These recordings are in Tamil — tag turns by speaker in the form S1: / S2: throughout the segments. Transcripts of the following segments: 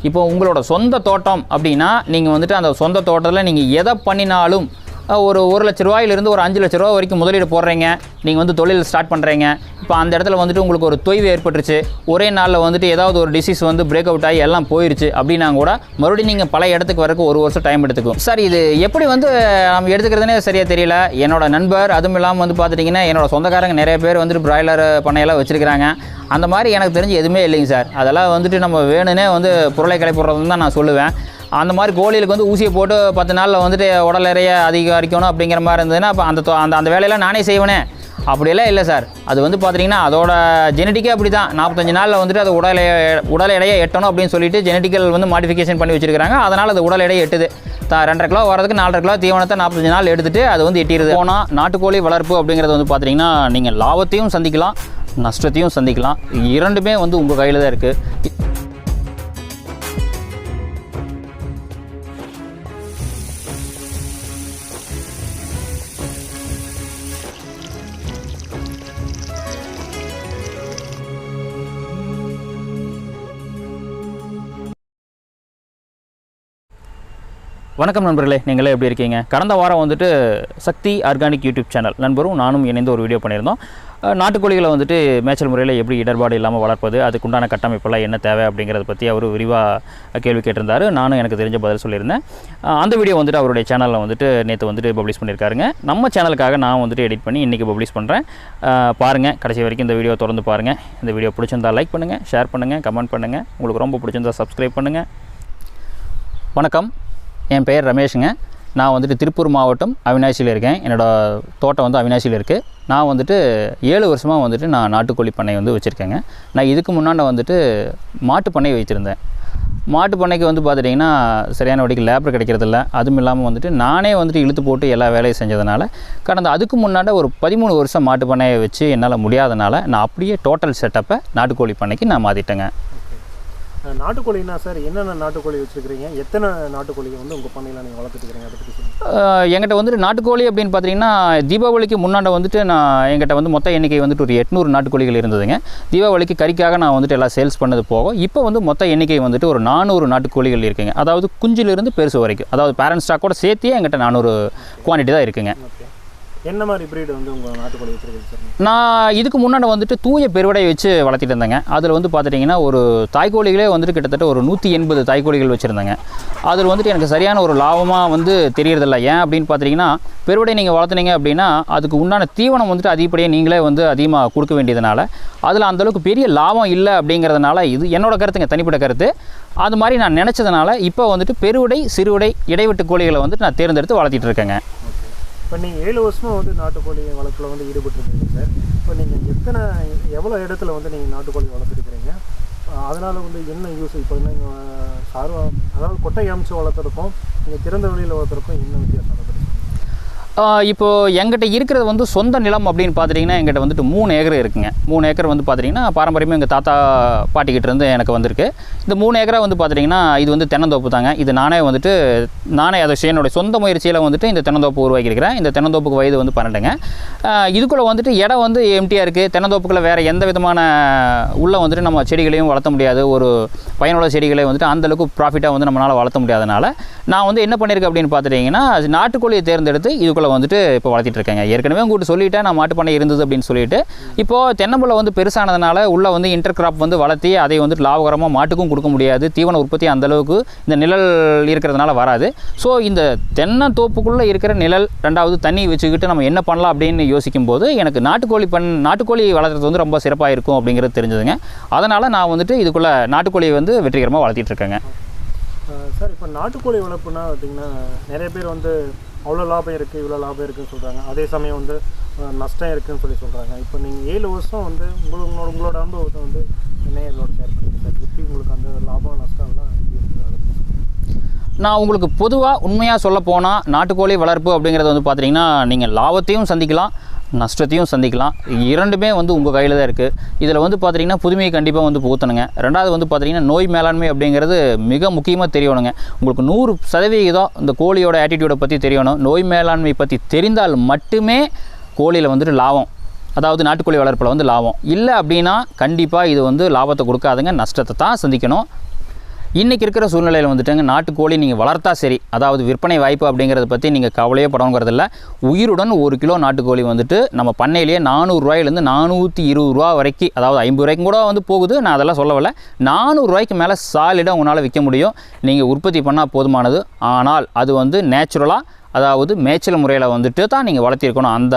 S1: இப்போ உங்களோட சொந்த தோட்டம் அப்படின்னா நீங்கள் வந்துட்டு அந்த சொந்த தோட்டத்தில் நீங்கள் எதை பண்ணினாலும் ஒரு 1 லட்ச ரூபாயிலிருந்து ஒரு 5 லட்ச ரூபா வரைக்கும் முதலீடு போடுறீங்க. நீங்கள் வந்து தொழில் ஸ்டார்ட் பண்ணுறீங்க. இப்போ அந்த இடத்துல வந்துட்டு உங்களுக்கு ஒரு தொய்வு ஏற்பட்டுருச்சு, ஒரே நாளில் வந்துட்டு ஏதாவது ஒரு டிசீஸ் வந்து பிரேக் அவுட் ஆகி எல்லாம் போயிடுச்சு அப்படின்னா கூட மறுபடியும் நீங்கள் பல இடத்துக்கு வரக்கு 1 வருஷம் டைம் எடுத்துக்கும். சார் இது எப்படி வந்து நம்ம எடுத்துக்கிறதுனே சரியாக தெரியல. என்னோட நண்பர் அதுவும் இல்லாமல் வந்து பார்த்துட்டிங்கன்னா என்னோட சொந்தக்காரங்க நிறைய பேர் வந்துட்டு பிராய்லர் பண்ணையெல்லாம் வச்சுருக்கிறாங்க. அந்த மாதிரி எனக்கு தெரிஞ்சு எதுவுமே இல்லைங்க சார். அதெல்லாம் வந்துட்டு நம்ம வேணுன்னே வந்து பொருளை கிளப்பிடுறதுன்னு தான் நான் சொல்லுவேன். அந்த மாதிரி கோழிகளுக்கு வந்து ஊசியை போட்டு 10 நாளில் வந்துட்டு உடல் எடைய அதிகரிக்கணும் அப்படிங்கிற மாதிரி இருந்ததுன்னா அப்போ அந்த வேலையெல்லாம் நானே செய்வேனே, அப்படியெல்லாம் இல்லை சார். அது வந்து பார்த்திங்கன்னா அதோட ஜெனட்டிக்கே அப்படி தான். 45 நாளில் வந்துட்டு அது உடல் எடையை எட்டணும் அப்படின்னு சொல்லிட்டு ஜெனட்டிக்கல் வந்து மாடிஃபிகேஷன் பண்ணி வச்சுருக்காங்க. அதனால் அது உடல் எடையை எட்டுது. 2.5 கிலோ வரதுக்கு 4.5 கிலோ தீவனத்தை 45 நாள் எடுத்துகிட்டு அது வந்து எட்டிடுது. போனால் நாட்டுக்கோழி வளர்ப்பு அப்படிங்கிறது வந்து பார்த்திங்கன்னா நீங்கள் லாபத்தையும் சந்திக்கலாம், நஷ்டத்தையும் சந்திக்கலாம். இரண்டுமே வந்து உங்கள் கையில் தான் இருக்குது. வணக்கம் நண்பர்களே, நீங்களே எப்படி இருக்கீங்க? கடந்த வாரம் வந்துட்டு சக்தி ஆர்கானிக் யூடியூப் சேனல் நண்பரும் நானும் இணைந்து ஒரு வீடியோ பண்ணியிருந்தோம். நாட்டுக்கோழிகளை வந்துட்டு மேய்ச்சல் முறையில் எப்படி இடர்பாடு இல்லாமல் வளர்ப்பது, அதுக்குண்டான கட்டமைப்பெல்லாம் என்ன தேவை அப்படிங்கிறத பற்றி அவர் விரிவாக கேள்வி கேட்டிருந்தார். நானும் எனக்கு தெரிஞ்ச பதில் சொல்லியிருந்தேன். அந்த வீடியோ வந்துட்டு அவருடைய சேனலில் வந்துட்டு நேற்று வந்துட்டு பப்ளிஷ் பண்ணியிருக்காருங்க. நம்ம சேனலுக்காக நான் வந்துட்டு எடிட் பண்ணி இன்றைக்கி பப்ளிஷ் பண்ணுறேன். பாருங்கள், கடைசி வரைக்கும் இந்த வீடியோ தொடர்ந்து பாருங்கள். இந்த வீடியோ பிடிச்சிருந்தால் லைக் பண்ணுங்கள், ஷேர் பண்ணுங்கள், கமெண்ட் பண்ணுங்கள். உங்களுக்கு ரொம்ப பிடிச்சிருந்தால் சப்ஸ்கிரைப் பண்ணுங்கள். வணக்கம், என் பெயர் ரமேஷுங்க. நான் வந்துட்டு திருப்பூர் மாவட்டம் அவினாசியில் இருக்கேன். என்னோடய தோட்டம் வந்து அவினாசியில் இருக்குது. நான் வந்துட்டு 7 வருஷமாக வந்துட்டு நான் நாட்டுக்கோழி பண்ணை வந்து வச்சுருக்கேங்க. நான் இதுக்கு முன்னாடி வந்துட்டு மாட்டு பண்ணை வைத்திருந்தேன். மாட்டு பண்ணைக்கு வந்து பார்த்துட்டிங்கன்னா சரியான வடிக்கு லேபர் கிடைக்கிறதில்ல. அதுவும் இல்லாமல் வந்துட்டு நானே வந்துட்டு இழுத்து போட்டு எல்லா வேலையும் செஞ்சதுனால அதுக்கு முன்னாடி ஒரு 13 வருஷம் மாட்டு பண்ணையை வச்சு என்னால் முடியாதனால நான் அப்படியே டோட்டல் செட்டப்பை நாட்டுக்கோழி பண்ணைக்கு நான் மாற்றிட்டேங்க.
S2: நாட்டுக்கோழினா சார் என்னென்ன நாட்டுக்கோழி வச்சுருக்கிறீங்க? எத்தனை நாட்டுக்கோழியை வந்து உங்கள் பண்ணையில் நீங்கள் வளர்த்துட்டுருக்கீங்க? அதை பற்றி சொல்லுங்கள்.
S1: என்கிட்ட வந்துட்டு நாட்டுக்கோழி அப்படின்னு பார்த்தீங்கன்னா தீபாவளிக்கு முன்னாடி வந்துட்டு நான் என்கிட்ட வந்து மொத்த எண்ணிக்கை வந்துட்டு ஒரு 800 நாட்டுக்கோழிகள் இருந்ததுங்க. தீபாவளிக்கு கறிக்காக நான் வந்துட்டு எல்லாம் சேல்ஸ் பண்ணது போக இப்போ வந்து மொத்த எண்ணிக்கை வந்துட்டு ஒரு 400 நாட்டுக்கோழிகள் இருக்குங்க. அதாவது குஞ்சிலிருந்து பெருசு வரைக்கும், அதாவது பேரண்ட் ஸ்டாக்கோட சேர்த்தியே என்கிட்ட 400 குவான்டிட்டி தான் இருக்குங்க.
S2: என்ன மாதிரி ப்ரீடு வந்து உங்கள் நாட்டுக்கோழி வச்சுருக்கீங்க சார்?
S1: நான் இதுக்கு முன்னாடி வந்துட்டு தூய பெருவடை வச்சு வளர்த்திட்டு இருந்தேங்க. அதில் வந்து பார்த்துட்டிங்கன்னா ஒரு தாய்க்கோழிகளே வந்துட்டு கிட்டத்தட்ட ஒரு 180 தாய்க்கோழிகள் வச்சுருந்தேங்க. அதில் வந்துட்டு எனக்கு சரியான ஒரு லாபமாக வந்து தெரியறதில்ல. ஏன் அப்படின்னு பார்த்துட்டிங்கன்னா பெருவடை நீங்கள் வளர்த்துனீங்க அப்படின்னா அதுக்கு உண்டான தீவனம் வந்துட்டு அதிகப்படியாக நீங்களே வந்து அதிகமாக கொடுக்க வேண்டியதுனால அதில் அந்தளவுக்கு பெரிய லாபம் இல்லை அப்படிங்கிறதுனால, இது என்னோடய கருத்துங்க, தனிப்பட்ட கருத்து. அது மாதிரி நான் நினச்சதுனால இப்போ வந்துட்டு பெருவடை, சிறுவடை, இடைவெட்டு கோழிகளை வந்துட்டு நான் தேர்ந்தெடுத்து வளர்த்திட்டு இருக்கேங்க.
S2: இப்போ நீங்கள் 7 வருஷமாக வந்து நாட்டுக்கோழி வளர்ப்பில் வந்து ஈடுபட்டுருக்கீங்க சார். இப்போ நீங்கள் எவ்வளோ இடத்துல வந்து நீங்கள் நாட்டுக்கோழி வளர்த்துருக்கிறீங்க? அதனால் வந்து என்ன யூஸ்? இப்போ நீங்கள் அதாவது கொட்டை அமைச்சு வளர்த்துறதுக்கும் நீங்கள் திறந்த வெளியில் வளர்த்துறதுக்கும் என்ன வித்தியாசம்?
S1: இப்போது எங்கிட்ட இருக்கிறது வந்து சொந்த நிலம் அப்படின்னு பார்த்துட்டிங்கன்னா எங்கிட்ட வந்துட்டு 3 ஏக்கர் இருக்குங்க. 3 ஏக்கர் வந்து பார்த்துட்டிங்கன்னா பாரம்பரியமாக எங்கள் தாத்தா பாட்டிக்கிட்ட இருந்து எனக்கு வந்திருக்கு. இந்த 3 ஏக்கரை வந்து பார்த்துட்டிங்கன்னா இது வந்து தென்னந்தோப்பு தாங்க. இது நானே அதை என்னுடைய சொந்த முயற்சியில் வந்துட்டு இந்த தென்னந்தோப்பு உருவாக்கியிருக்கிறேன். இந்த தென்னந்தோப்புக்கு வயது வந்து 12ங்க. இதுக்குள்ளே வந்துட்டு இடம் வந்து எம்டியாக இருக்குது. தென்னந்தோப்புக்குள்ளே வேறு எந்த விதமான உள்ளே வந்துட்டு நம்ம செடிகளையும் வளர்த்த முடியாது. ஒரு பயனுள்ள செடிகளை வந்துட்டு அந்தளவுக்கு ப்ராஃபிட்டாக வந்து நம்மளால் வளர்த்த முடியாதனால நான் வந்து என்ன பண்ணியிருக்கேன் அப்படின்னு பார்த்துட்டிங்கன்னா நாட்டுக்கோழியை தேர்ந்தெடுத்து இதுக்குள்ளே வந்துட்டு இப்போ வளர்த்திட்டு இருக்கேங்க. ஏற்கனவே உங்கள்கிட்ட சொல்லிவிட்டேன் நான் மாட்டு பண்ணை இருந்தது அப்படின்னு சொல்லிட்டு. இப்போது தென்னம்புள்ள வந்து பெருசானதுனால உள்ள வந்து இன்டர் கிராப் வந்து வளர்த்தி அதை வந்துட்டு லாபகரமாக மாட்டுக்கும் கொடுக்க முடியாது. தீவன உற்பத்தி அந்தளவுக்கு இந்த நிழல் இருக்கிறதுனால வராது. ஸோ இந்த தென்னந்தோப்புக்குள்ளே இருக்கிற நிழல், ரெண்டாவது தண்ணி வச்சுக்கிட்டு நம்ம என்ன பண்ணலாம் அப்படின்னு யோசிக்கும் போது எனக்கு நாட்டுக்கோழி வளர்த்துறது வந்து ரொம்ப சிறப்பாக இருக்கும் அப்படிங்கிறது தெரிஞ்சதுங்க. அதனால் நான் வந்துட்டு இதுக்குள்ளே நாட்டுக்கோழியை வந்து வெற்றிகரமாக வளர்த்திட்டு இருக்கேங்க.
S2: சார், இப்போ நாட்டுக்கோழி வளர்ப்புனா பார்த்திங்கன்னா நிறைய பேர் வந்து அவ்வளோ லாபம் இருக்குது, இவ்வளோ லாபம் இருக்குதுன்னு சொல்கிறாங்க. அதே சமயம் வந்து நஷ்டம் இருக்குதுன்னு சொல்கிறாங்க. இப்போ நீங்கள் 7 வருஷம் வந்து உங்களோட அனுபவத்தை வந்து என்ன என்னோட ஷேர் பண்ணுங்கள் சார். எப்படி உங்களுக்கு அந்த லாபம் நஷ்டம்லாம் எப்படி இருக்குது?
S1: நான் உங்களுக்கு பொதுவாக உண்மையாக சொல்ல போனால் நாட்டுக்கோழி வளர்ப்பு அப்படிங்கிறது வந்து பார்த்திங்கன்னா நீங்கள் லாபத்தையும் சந்திக்கலாம், நஷ்டத்தையும் சந்திக்கலாம். இரண்டுமே வந்து உங்கள் கையில் தான் இருக்குது. இதில் வந்து பார்த்திங்கன்னா புதுமையை கண்டிப்பாக வந்து புகுத்தணுங்க. ரெண்டாவது வந்து பார்த்திங்கன்னா நோய் மேலாண்மை அப்படிங்கிறது மிக முக்கியமாக தெரியணுங்க. உங்களுக்கு 100% இந்த கோழியோட ஆட்டிடியூடை பற்றி தெரியணும். நோய் மேலாண்மை பற்றி தெரிந்தால் மட்டுமே கோழியில் வந்துட்டு லாபம், அதாவது நாட்டுக்கோழி வளர்ப்பில் வந்து லாபம் இல்லை அப்படின்னா கண்டிப்பாக இது வந்து லாபத்தை கொடுக்காதுங்க, நஷ்டத்தை தான் சந்திக்கணும். இன்றைக்கி இருக்கிற சூழ்நிலையில் வந்துட்டுங்க நாட்டுக்கோழி நீங்கள் வளர்த்தா சரி, அதாவது விற்பனை வாய்ப்பு அப்படிங்கிறத பற்றி நீங்கள் கவலையே படணுங்கிறதில்ல. உயிருடன் 1 கிலோ நாட்டுக்கோழி வந்துட்டு நம்ம பண்ணையிலேயே 400 ரூபாயிலேருந்து 420 ரூபா வரைக்கும், அதாவது 50 ரூபாய்க்கும் கூட வந்து போகுது. நான் அதெல்லாம் சொல்லவில்லை. 400 ரூபாய்க்கு மேலே சாலிடாக உங்களால் விற்க முடியும். நீங்கள் உற்பத்தி பண்ணால் போதுமானது. ஆனால் அது வந்து நேச்சுரலாக, அதாவது மேய்ச்சல் முறையில் வந்துட்டு தான் நீங்கள் வளர்த்திருக்கணும். அந்த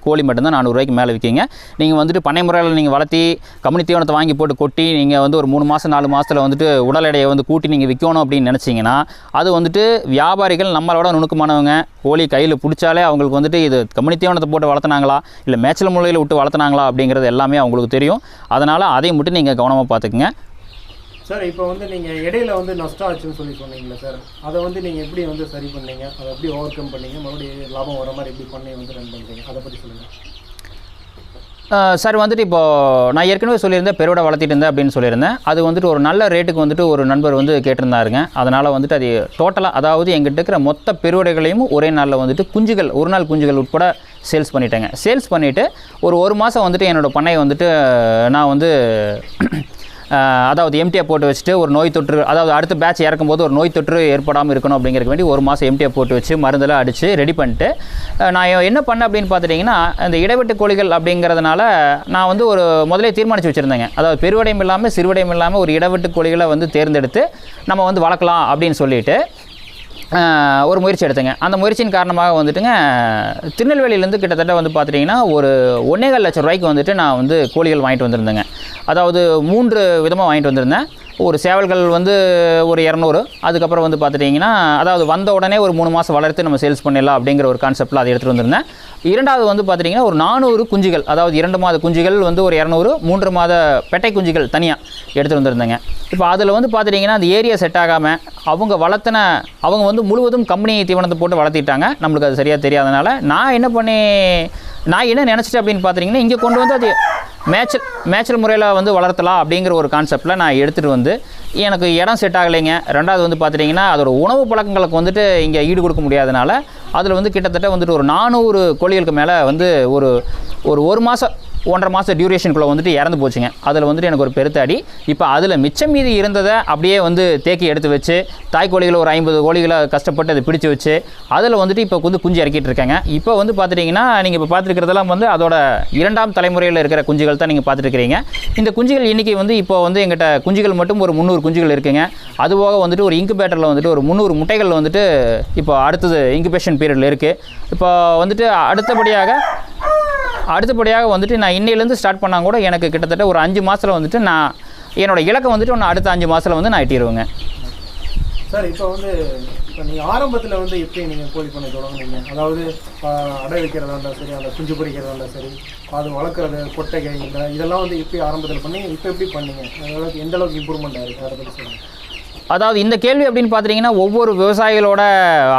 S1: கோழி மட்டும்தான் 400 ரூபாய்க்கு மேலே விற்கிங்க. நீங்கள் வந்துட்டு பண்ணை முறையில் நீங்கள் வளர்த்தி கம்யூனிட்டி தீவனத்தை வாங்கி போட்டு கொட்டி நீங்கள் வந்து ஒரு 3 மாதம் 4 மாதத்தில் வந்துட்டு உடல் எடையை வந்து கூட்டி நீங்கள் விற்கணும் அப்படின்னு நினச்சிங்கன்னா, அது வந்துட்டு வியாபாரிகள் நம்மளோட நுணுக்கமானவங்க. கோழி கையில் பிடிச்சாலே அவங்களுக்கு வந்துட்டு இது கம்யூனிட்டி தீவனத்தை போட்டு வளர்த்துனாங்களா இல்லை மேய்ச்சல் முறையில் விட்டு வளர்த்துனாங்களா அப்படிங்கிறது எல்லாமே அவங்களுக்கு தெரியும். அதனால் அதை மட்டும் நீங்கள் கவனமாக பார்த்துக்குங்க.
S2: சார் இப்போ வந்து நீங்கள் இடையில வந்து நஷ்டம் ஆச்சுன்னு சொன்னீங்களா சார், அதை வந்து நீங்கள் எப்படி வந்து சரி பண்ணீங்க, அதை எப்படி ஓவர் கம் பண்ணீங்க, மறுபடியும் லாபம் வர மாதிரி எப்படி பண்ணி வந்து ரன் பண்ணுறீங்க, அதை பற்றி சொல்லுங்கள்.
S1: சார் வந்துட்டு இப்போது நான் ஏற்கனவே சொல்லியிருந்தேன் பெருவிட வளர்த்திட்டு இருந்தேன் அப்படின்னு சொல்லியிருந்தேன். அது வந்துட்டு ஒரு நல்ல ரேட்டுக்கு வந்துட்டு ஒரு நண்பர் வந்து கேட்டிருந்தாருங்க. அதனால் வந்துட்டு அது டோட்டலாக, அதாவது எங்கிட்ட இருக்கிற மொத்த பெருவிடைகளையும் ஒரே நாளில் வந்துட்டு குஞ்சுகள், ஒரு நாள் குஞ்சுகள் உட்பட சேல்ஸ் பண்ணிட்டேங்க. சேல்ஸ் பண்ணிவிட்டு ஒரு மாதம் வந்துட்டு என்னோடய பண்ணையை வந்துட்டு நான் வந்து அதாவது எம்டியாக போட்டு வச்சுட்டு ஒரு நோய் தொற்று, அதாவது அடுத்த பேட்ச் இறக்கும்போது ஒரு நோய் தொற்று ஏற்படாமல் இருக்கணும் அப்படிங்கிறதுக்கு வேண்டி 1 மாதம் எம்டியாக போட்டு வச்சு மருந்தெல்லாம் அடித்து ரெடி பண்ணிட்டு நான் என்ன பண்ணேன் அப்படின்னு பார்த்துட்டிங்கன்னா, இந்த இடைவெட்டு கோழிகள் அப்படிங்கிறதுனால நான் வந்து ஒரு முதலே தீர்மானித்து வச்சுருந்தேங்க. அதாவது பெருவடையும் இல்லாமல் சிறுவடையும் இல்லாமல் ஒரு இடைவெட்டு கோழிகளை வந்து தேர்ந்தெடுத்து நம்ம வந்து வளர்க்கலாம் அப்படின்னு சொல்லிட்டு ஒரு முயற்சி எடுத்தேங்க. அந்த முயற்சியின் காரணமாக வந்துட்டுங்க திருநெல்வேலியிலேருந்து கிட்டத்தட்ட வந்து பார்த்துட்டிங்கன்னா ஒரு 1.25 லட்சம் ரூபாய்க்கு வந்துட்டு நான் வந்து கோழிகள் வாங்கிட்டு வந்திருந்தேங்க. அதாவது 3 விதமாக வாங்கிட்டு வந்திருந்தேன். ஒரு சேவல்கள் வந்து ஒரு 200, அதுக்கப்புறம் வந்து பார்த்துட்டிங்கன்னா அதாவது வந்த உடனே ஒரு 3 மாதம் வளர்த்து நம்ம சேல்ஸ் பண்ணிடலாம் அப்படிங்கிற ஒரு கான்செப்ட்டில் அதை எடுத்துகிட்டு வந்திருந்தேன். 2வது வந்து பார்த்திங்கன்னா ஒரு 400 குஞ்சுகள், அதாவது 2 மாத குஞ்சுகள் வந்து ஒரு 200, 3 மாத பெட்டை குஞ்சுகள் தனியாக எடுத்துகிட்டு வந்திருந்தேங்க. இப்போ அதில் வந்து பார்த்துட்டிங்கன்னா அந்த ஏரியா செட் ஆகாமல் அவங்க வந்து முழுவதும் கம்பெனி தீவனத்தை போட்டு வளர்த்திட்டாங்க. நம்மளுக்கு அது சரியாக தெரியாதனால நான் என்ன நினச்சிட்டேன் அப்படின்னு பார்த்துட்டிங்கன்னா, இங்கே கொண்டு வந்து அது மேய்ச்சல் முறையில் வந்து வளர்த்தலாம் அப்படிங்கிற ஒரு கான்செப்டில் நான் எடுத்துகிட்டு வந்து எனக்கு இடம் செட் ஆகலைங்க. 2வது வந்து பார்த்துட்டிங்கன்னா அதோட உணவு பழக்கங்களுக்கு வந்துட்டு இங்கே ஈடு கொடுக்க முடியாதனால அதில் வந்து கிட்டத்தட்ட வந்துட்டு ஒரு 400 கோழிகளுக்கு மேலே வந்து ஒரு மாதம் 1.5 மாதம் டியூரேஷனுக்குள்ளே வந்துட்டு இறந்து போச்சுங்க. அதில் வந்துட்டு எனக்கு ஒரு பெருத்தாடி. இப்போ அதில் மிச்சம் மீதி இருந்ததை அப்படியே வந்து தேக்கி எடுத்து வச்சு தாய் கோழிகளை ஒரு 50 கோழிகளை கஷ்டப்பட்டு அதை பிடிச்சி வச்சு அதில் வந்துட்டு இப்போ வந்து குஞ்சு இறக்கிட்டு இருக்காங்க. இப்போ வந்து பார்த்துட்டிங்கன்னா நீங்கள் இப்போ பார்த்துருக்கிறதெல்லாம் வந்து அதோட 2ஆம் தலைமுறையில் இருக்கிற குஞ்சுகள் தான் நீங்கள் பார்த்துருக்கிறீங்க. இந்த குஞ்சுகள் எண்ணிக்கை வந்து இப்போ வந்து எங்கிட்ட குஞ்சுகள் மட்டும் ஒரு 300 குஞ்சுகள் இருக்குங்க. அதுபோக வந்துட்டு ஒரு இன்குபேட்டரில் வந்துட்டு ஒரு 300 முட்டைகள் வந்துட்டு இப்போ அடுத்தது இன்குபேஷன் பீரியடில் இருக்குது. இப்போ வந்துட்டு அடுத்தபடியாக வந்துட்டு நான் இன்னையிலேருந்து ஸ்டார்ட் பண்ணால் கூட எனக்கு கிட்டத்தட்ட ஒரு 5 மாதத்தில் வந்துட்டு நான் என்னோடய இலக்கை வந்துட்டு ஒன்று அடுத்த 5 மாதத்தில் வந்து நான் எட்டிடுவேங்க.
S2: சார் இப்போ நீங்கள் ஆரம்பத்தில் வந்து எப்படி நீங்கள் கோழி பண்ணை தொடங்குனீங்க, அதாவது அடை வைக்கிறதா இருந்தால் சரி, அந்த குஞ்சு பொரிக்கிறதா இருந்தால் சரி, அது வளர்க்குறது கொட்டைகை இதெல்லாம் வந்து எப்படி ஆரம்பத்தில் பண்ணீங்க, இப்போ எப்படி பண்ணீங்க, அதாவது எந்த அளவுக்கு இம்ப்ரூவ்மெண்ட் ஆகிருக்கு, அதை பற்றி சொல்லுங்கள்.
S1: அதாவது இந்த கேள்வி அப்படின்னு பார்த்துட்டிங்கன்னா ஒவ்வொரு விவசாயிகளோட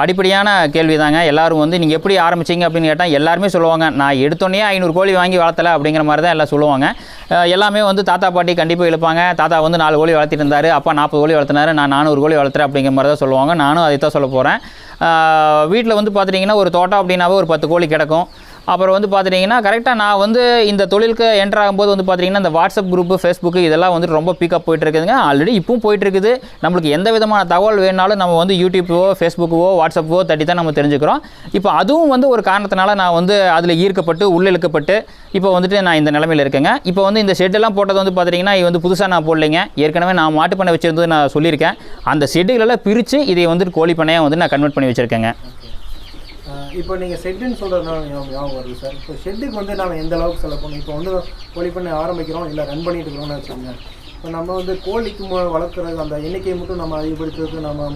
S1: அடிப்படையான கேள்வி தாங்க. எல்லோரும் வந்து நீங்கள் எப்படி ஆரம்பிச்சிங்க அப்படின்னு கேட்டால் எல்லாருமே சொல்லுவாங்க, நான் எடுத்தோன்னே 500 கோழி வாங்கி வளர்த்தலை அப்படிங்கிற மாதிரி தான் எல்லாம் சொல்லுவாங்க. எல்லாமே வந்து தாத்தா பாட்டி கண்டிப்பாக இழுப்பாங்க. தாத்தா வந்து 4 கோழி வளர்த்திட்டு இருந்தார், அப்பா 40 கோழி வளர்த்தினாரு, நான் 400 கோழி வளர்த்துறேன் அப்படிங்கிற மாதிரி தான் சொல்லுவாங்க. நானும் அதை தான் சொல்ல போகிறேன். வீட்டில் வந்து பார்த்துட்டிங்கன்னா ஒரு தோட்டம் அப்படின்னாவே ஒரு 10 கோழி கிடக்கும். அப்புறம் வந்து பார்த்துட்டிங்கன்னா கரெக்டாக நான் வந்து இந்த தொழிலுக்கு என்டர் ஆகும்போது வந்து பார்த்திங்கன்னா இந்த வாட்ஸ்அப் குரூப்பு, ஃபேஸ்புக்கு இதெல்லாம் வந்து ரொம்ப பிக்கப் போயிட்டுருக்குதுங்க. ஆல்ரெடி இப்பவும் போயிட்டுருக்குது. நம்மளுக்கு எந்த விதமான தகவல் வேணாலும் நம்ம வந்து யூடியூப்போ, ஃபேஸ்புக்கோ, வாட்ஸ்அப்போ தட்டி தான் நம்ம தெரிஞ்சுக்கிறோம். இப்போ அதுவும் வந்து ஒரு காரணத்தினால நான் வந்து அதில் ஈர்க்கப்பட்டு உள்ளிழுக்கப்பட்டு இப்போ வந்துட்டு நான் இந்த நிலமையில் இருக்கேங்க. இப்போ வந்து இந்த ஷெட்டெல்லாம் போட்டது வந்து பார்த்திங்கன்னா இது வந்து புதுசாக நான் போடலைங்க. ஏற்கனவே நான் மாட்டு பண்ணை வச்சுருந்தது நான் சொல்லியிருக்கேன். அந்த ஷெட்டுகளெல்லாம் பிரித்து இதை வந்துட்டு கோழி பண்ணையாக வந்து நான் கன்வெர்ட் பண்ணி வச்சுருக்கேங்க.
S2: இப்போ நீங்கள் ஷெட்டுன்னு சொல்கிறதுனால ஞாபகம் வருது சார். இப்போ ஷெட்டுக்கு வந்து நம்ம எந்த அளவுக்கு செலவு பண்ணணும், இப்போ வந்து கோழி பண்ணை ஆரம்பிக்கிறோம் இல்லை ரன் பண்ணிட்டு இருக்கிறோம்னு வச்சுக்கோங்க. இப்போ நம்ம வந்து கோழிக்கு வளர்க்குறது அந்த எண்ணிக்கையை மட்டும் நம்ம அதிகப்படுத்துறதுக்கு நம்ம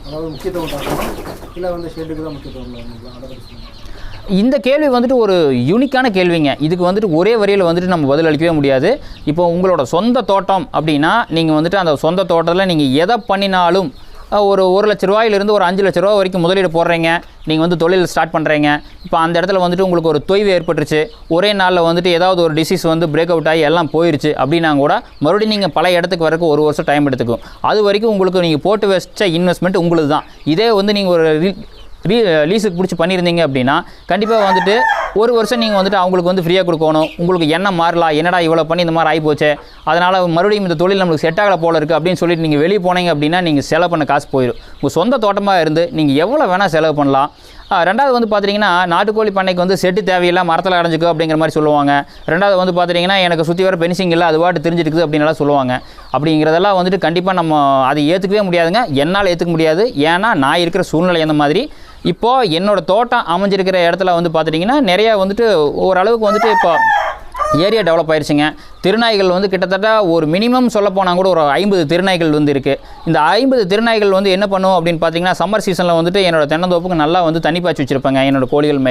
S2: அதாவது முக்கியத்துவம் தரணும், இல்லை வந்து ஷெட்டுக்கு தான் முக்கியத்துவம் தரணும், அதை பற்றி சொல்லுங்கள்.
S1: இந்த கேள்வி வந்துட்டு ஒரு யூனிக்கான கேள்விங்க. இதுக்கு வந்துட்டு ஒரே வரியில் வந்துட்டு நம்ம பதில் அளிக்கவே முடியாது. இப்போ உங்களோட சொந்த தோட்டம் அப்படின்னா நீங்கள் வந்துட்டு அந்த சொந்த தோட்டத்தில் நீங்கள் எதை பண்ணினாலும் ஒரு 1 லட்ச ரூபாயிலிருந்து ஒரு 5 லட்ச ரூபா வரைக்கும் முதலீடு போடுறீங்க. நீங்கள் வந்து தொழில் ஸ்டார்ட் பண்ணுறீங்க. இப்போ அந்த இடத்துல வந்துட்டு உங்களுக்கு ஒரு தொய்வு ஏற்பட்டுருச்சு, ஒரே நாளில் வந்துட்டு ஏதாவது ஒரு டிசீஸ் வந்து பிரேக் அவுட் ஆகி எல்லாம் போயிடுச்சு அப்படின்னா கூட மறுபடியும் நீங்கள் பழைய இடத்துக்கு வரக்கு 1 வருஷம் டைம் எடுத்துக்கும். அது வரைக்கும் உங்களுக்கு நீங்கள் போட்டு வச்ச இன்வெஸ்ட்மெண்ட் உங்களுக்கு தான். இதே வந்து நீங்கள் ஒரு லீஸுக்கு பிடிச்சி பண்ணியிருந்தீங்க அப்படின்னா கண்டிப்பாக வந்துட்டு ஒரு வருஷம் நீங்கள் வந்துட்டு அவங்களுக்கு வந்து ஃப்ரீயாக கொடுக்கணும். உங்களுக்கு என்ன மாறலாம், என்னடா இவ்வளோ பண்ணி இந்த மாதிரி ஆகிப்போச்சு, அதனால் மறுபடியும் இந்த தொழில் நம்மளுக்கு செட் ஆகலை போல இருக்குது அப்படின்னு சொல்லிட்டு நீங்கள் வெளியே போனீங்க அப்படின்னா நீங்கள் செலவு பண்ண காசு போயிடும். உங்கள் சொந்த தோட்டமாக இருந்து நீங்கள் எவ்வளோ வேணால் செலவு பண்ணலாம். ரெண்டாவது வந்து பார்த்தீங்கன்னா நாட்டுக்கோழி பண்ணைக்கு வந்து செட்டு தேவையில்லை, மரத்தில் அடைஞ்சிக்கோ அப்படிங்கிற மாதிரி சொல்லுவாங்க. ரெண்டாவது வந்து பார்த்தீங்கன்னா எனக்கு சுற்றி வர பென்சிங் இல்லை, அது பாட்டு தெரிஞ்சிருக்குது அப்படின்லாம் சொல்லுவாங்க. அப்படிங்கிறதெல்லாம் வந்துட்டு கண்டிப்பாக நம்ம அதை ஏற்றுக்கவே முடியாதுங்க. என்னால் ஏற்றுக்க முடியாது. ஏன்னா நான் இருக்கிற சூழ்நிலை அந்த மாதிரி. இப்போது என்னோடய தோட்டம் அமைஞ்சிருக்கிற இடத்துல வந்து பார்த்துட்டிங்கன்னா நிறையா வந்துட்டு ஓரளவுக்கு வந்துட்டு இப்போ ஏரியா டெவலப் ஆயிடுச்சுங்க. திருநாய்கள் வந்து கிட்டத்தட்ட ஒரு மினிமம் சொல்ல போனால் கூட ஒரு 50 திருநாய்கள் வந்து இருக்குது. இந்த 50 திருநாய்கள் வந்து என்ன பண்ணும் அப்படின்னு பார்த்தீங்கன்னா சம்மர் சீசனில் வந்துட்டு என்னோட தென்னந்தோப்புக்கு நல்லா வந்து தண்ணி பாய்ச்சி வச்சுருப்பாங்க. என்னோடய கோழிகள்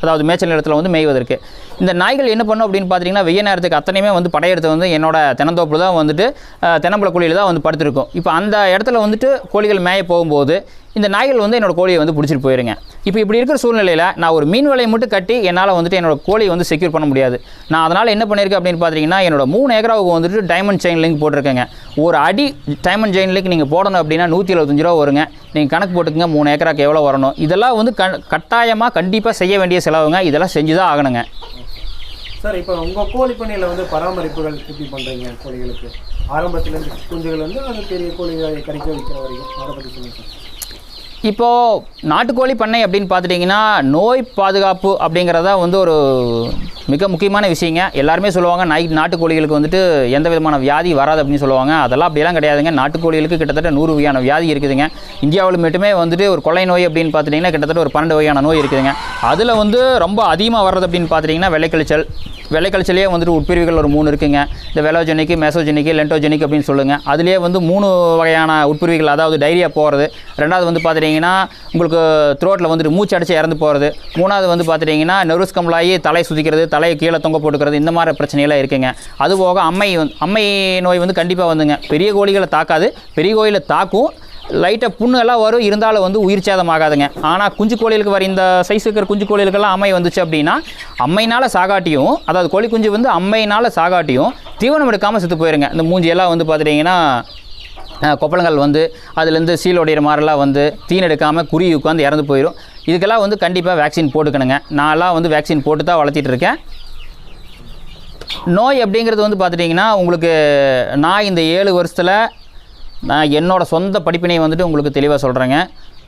S1: அதாவது மேய்ச்சல் இடத்துல வந்து மேய்வதற்கு இந்த நாய்கள் என்ன பண்ணும் அப்படின்னு பார்த்தீங்கன்னா வெய்ய நேரத்துக்கு அத்தனையுமே வந்து படையெடுத்து வந்து என்னோட தென்னந்தோப்பு தான் வந்துட்டு தென்னம்பழ கோழியில் தான் வந்து படுத்திருக்கும். இப்போ அந்த இடத்துல வந்துட்டு கோழிகள் மேய போகும்போது இந்த நாய்கள் வந்து என்னோடய கோழியை வந்து பிடிச்சிட்டு போயிருங்க. இப்போ இப்படி இருக்கிற சூழ்நிலையில் நான் ஒரு மீன் வலையை மட்டும் கட்டி என்னால் வந்துட்டு என்னோடய கோழியை வந்து செக்யூர் பண்ண முடியாது. நான் அதனால் என்ன பண்ணியிருக்கேன் அப்படின்னு பார்த்தீங்கன்னா என்னோட 3 ஏக்கராவுக்கு வந்துட்டு டைமண்ட் செயின் லிங்க் போட்டிருக்கேங்க. ஒரு அடி டைமண்ட் செயின் லிங்க் நீங்கள் போடணும் அப்படின்னா 175 ரூபா வருங்க. நீங்கள் கணக்கு போட்டுக்கங்க 3 ஏக்கராக்கு எவ்வளோ வரணும். இதெல்லாம் வந்து கட்டாயமாக கண்டிப்பாக செய்ய வேண்டிய செலவுங்க. இதெல்லாம் செஞ்சு தான் ஆகணுங்க.
S2: சார் இப்போ உங்கள் கோழி பண்ணையில் வந்து பராமரிப்புகள் எப்படி பண்ணுறீங்க கோழிகளுக்கு? ஆரம்பத்துலேருந்து குஞ்சுகள் வந்து அது பெரிய கோழிகளை கறிக்க வைக்கிற வரைக்கும் அதை பற்றி சொல்லுங்கள் சார்.
S1: இப்போது நாட்டுக்கோழி பண்ணை அப்படின்னு பார்த்துட்டிங்கன்னா நோய் பாதுகாப்பு அப்படிங்கிறதா வந்து ஒரு மிக முக்கியமான விஷயங்க. எல்லாருமே சொல்லுவாங்க நாட்டுக்கோழிகளுக்கு வந்துட்டு எந்த விதமான வியாதி வராது அப்படின்னு சொல்லுவாங்க. அதெல்லாம் அப்படியெல்லாம் கிடையாதுங்க. நாட்டுக்கோழிகளுக்கு கிட்டத்தட்ட 100 வகையான வியாதி இருக்குதுங்க. இந்தியாவில் மட்டுமே வந்துட்டு ஒரு கொள்ளை நோய் அப்படின்னு பார்த்துட்டிங்கன்னா கிட்டத்தட்ட ஒரு 12 வகையான நோய் இருக்குதுங்க. அதில் வந்து ரொம்ப அதிகமாக வர்றது அப்படின்னு பார்த்துட்டிங்கன்னா வெள்ளைக்கழிச்சலே வந்துட்டு உட்பிரிவுகள் ஒரு 3 இருக்குங்க. இந்த வெலோஜெனிக்கு, மெசோஜெனிக்கு, லென்டோஜெனிக் அப்படின்னு சொல்லுங்கள். அதுலேயே வந்து 3 வகையான உட்பிரிவுகள், அதாவது டைரியா போகிறது. ரெண்டாவது வந்து பார்த்துட்டிங்கன்னா உங்களுக்கு த்ரோட்டில் வந்துட்டு மூச்சு அடிச்சு இறந்து போகிறது. மூணாவது வந்து பார்த்துட்டிங்கன்னா நெர்வஸ் கம்ப்ளாகி தலை சுதிக்கிறது, தலையை கீழே தொங்க போட்டுக்கிறது, இந்த மாதிரி பிரச்சனையெல்லாம் இருக்குங்க. அதுபோக அம்மை நோய் வந்து கண்டிப்பாக வந்துங்க. பெரிய கோழிகளை தாக்காது, பெரிய கோழிகளை தாக்கும், லைட்டாக புண்ணு எல்லாம் வரும், இருந்தாலும் வந்து உயிர் சேதம் ஆகாதுங்க. ஆனால் குஞ்சு கோழிகளுக்கு வர இந்த சைஸ் இருக்கிற குஞ்சு கோழிகளுக்கெல்லாம் அம்மை வந்துச்சு அப்படின்னா அம்மையினால் சாகாட்டியும், அதாவது கோழி குஞ்சு வந்து அம்மையினால் சாகாட்டியும் தீவனம் எடுக்காமல் செத்து போயிருங்க. இந்த மூஞ்சியெல்லாம் வந்து பார்த்துட்டிங்கன்னா கொப்பளங்கள் வந்து அதுலேருந்து சீலோடையிற மாதிரிலாம் வந்து தீன் எடுக்காமல் குருவி உட்காந்து இறந்து போயிடும். இதுக்கெல்லாம் வந்து கண்டிப்பாக வேக்சின் போட்டுக்கணுங்க. நான்லாம் வந்து வேக்சின் போட்டு தான் வளர்த்திட்டு இருக்கேன். நோய் அப்படிங்கிறது வந்து பார்த்துட்டிங்கன்னா உங்களுக்கு நான் இந்த 7 வருஷத்தில் நான் என்னோடய சொந்த படிப்பினை வந்துட்டு உங்களுக்கு தெளிவாக சொல்கிறேங்க.